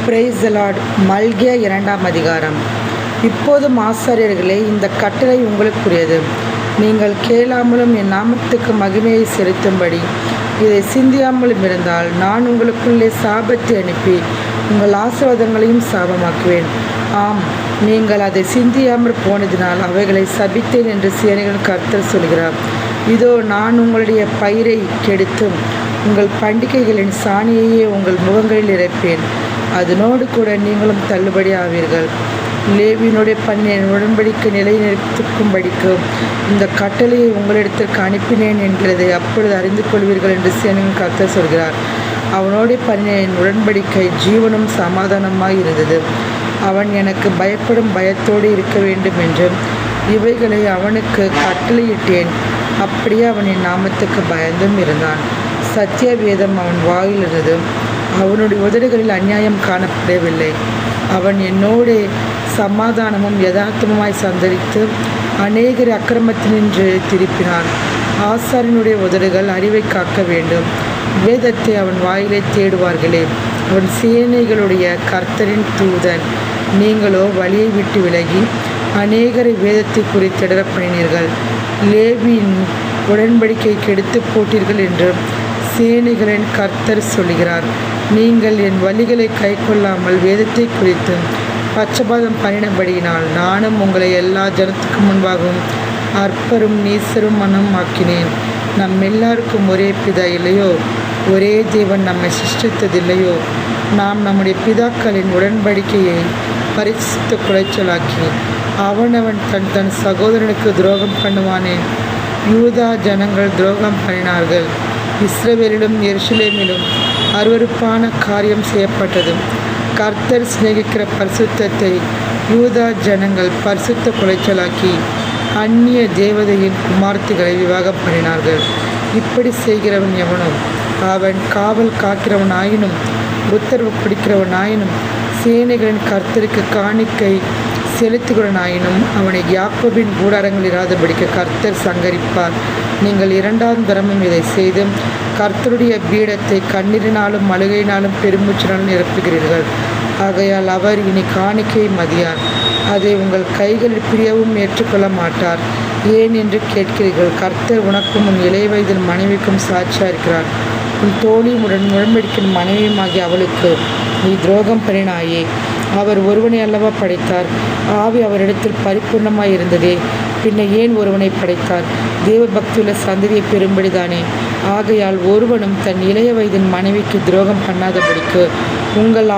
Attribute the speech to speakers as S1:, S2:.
S1: Praise the Lord. மல்கியா 2ஆம் அதிகாரம். இப்போதும் ஆசாரியர்களே, இந்த கட்டளை உங்களுக்குரியது. நீங்கள் கேளாமலும் என் நாமத்துக்கு மகிமையை செலுத்தும்படி இதை சிந்தியாமலும் இருந்தால் நான் உங்களுக்குள்ளே சாபத்தை அனுப்பி உங்கள் ஆசீர்வாதங்களையும் சாபமாக்குவேன். ஆம், நீங்கள் அதை சிந்தியாமல் போனதினால் அவைகளை சபித்தேன் என்று சேனைகளின் கர்த்தர் சொல்கிறார். இதோ, நான் உங்களுடைய பயிரை கெடுத்தும் உங்கள் பண்டிகைகளின் சாணியையே உங்கள் முகங்களில் இறைப்பேன். அதனோடு கூட நீங்களும் தள்ளுபடி ஆவீர்கள். லேவியினுடைய பண்ணின் உடன்படிக்கை நிலைநிறுத்துக்கும்படிக்கு இந்த கட்டளையை உங்களிடத்திற்கு அனுப்பினேன் என்கிறதை அப்பொழுது அறிந்து கொள்வீர்கள் என்று சேனையின் கர்த்தர் சொல்கிறார். அவனோடைய பண்ணின் உடன்படிக்கை ஜீவனும் சமாதானமாய் இருந்தது. அவன் எனக்கு பயப்படும் பயத்தோடு இருக்க வேண்டும் என்றும் இவைகளை அவனுக்கு கட்டளையிட்டேன். அப்படியே அவன் என் நாமத்துக்கு பயந்தும் இருந்தான். சத்திய வேதம் அவன் வாயில் இருந்தது. அவனுடைய உதடுகளில் அநியாயம் காணப்படவில்லை. அவன் என்னோட சமாதானமும் யதார்த்தமாய் சந்தரித்து அநேகர் அக்கிரமத்தினின்று திருப்பினான். ஆசாரியனுடைய உதடுகள் அறிவை காக்க வேண்டும். வேதத்தை அவன் வாயிலை தேடுவார்களே. அவன் சேனைகளுடைய கர்த்தரின் தூதன். நீங்களோ வழியை விட்டு விலகி அநேகரை வேதத்தை குறித்திடர பண்ணினீர்கள். லேவியின் உடன்படிக்கை கெடுத்து போட்டீர்கள் என்று சேனைகளின் கர்த்தர் சொல்கிறார். நீங்கள் என் வழிகளை கை கொள்ளாமல் வேதத்தை குறித்து பட்சபாதம் பண்ணினபடியினால் நானும் உங்களை எல்லா ஜனத்துக்கு முன்பாகவும் அற்பரும் நீசரும் மனம் ஆக்கினேன். நம் எல்லாருக்கும் ஒரே பிதா இல்லையோ? ஒரே தேவன் நம்மை சிருஷ்டித்ததில்லையோ? நாம் நம்முடைய பிதாக்களின் உடன்படிக்கையை பரிசுத்த குலைச்சலாக்கி அவனவன் தன் தன் சகோதரனுக்கு துரோகம் பண்ணுவானேன். யூதா ஜனங்கள் துரோகம் பண்ணினார்கள். இஸ்ரவேலிலும் எருசலேமிலும் அருவருப்பான காரியம் செய்யப்பட்டது. கர்த்தர் சிநேகிக்கிற பரிசுத்தத்தை யூதா ஜனங்கள் பரிசுத்த குலைச்சலாக்கி அந்நிய தேவதையின் குமார்த்திகளை விவாகம் பண்ணினார்கள். இப்படி செய்கிறவன் எவனோ? அவன் காவல் காக்கிறவனாயினும் உத்தரவு பிடிக்கிறவனாயினும் சேனைகளின் கர்த்தருக்கு காணிக்கை செலுத்துகிறவனாயினும் அவனை யாக்கோபின் கூடாரங்கள் இராதபடிக்கு கர்த்தர் சங்கரிப்பார். நீங்கள் 2ஆம் தரமும் இதை செய்து கர்த்தருடைய பீடத்தை கண்ணீரினாலும் அழுகையினாலும் பெருமூச்சினாலும் நிரப்புகிறீர்கள். ஆகையால் அவர் இனி காணிக்கையை மதியார். அதை உங்கள் கைகளில் பிரியவும் ஏற்றுக்கொள்ள மாட்டார். ஏன் என்று கேட்கிறீர்கள். கர்த்தர் உனக்கும் உன் இளைய வயதின் மனைவிக்கும் சாட்சியாக இருக்கிறார். உன் தோழியும் உடன்படிக்கும் மனைவியுமாகிய அவளுக்கு நீ துரோகம் பண்ணினாயே. அவர் ஒருவனை அல்லவா படைத்தார்? ஆவி அவரிடத்தில் பரிபூர்ணமாய் இருந்ததே. பின்ன ஏன் ஒருவனை படைத்தார்? தேவ பக்தியுள்ள சந்ததியை பெறும்படிதானே. ஆகையால் ஒருவனும் தன் இளைய வயதின் மனைவிக்கு துரோகம் பண்ணாதபடிக்கு உங்கள்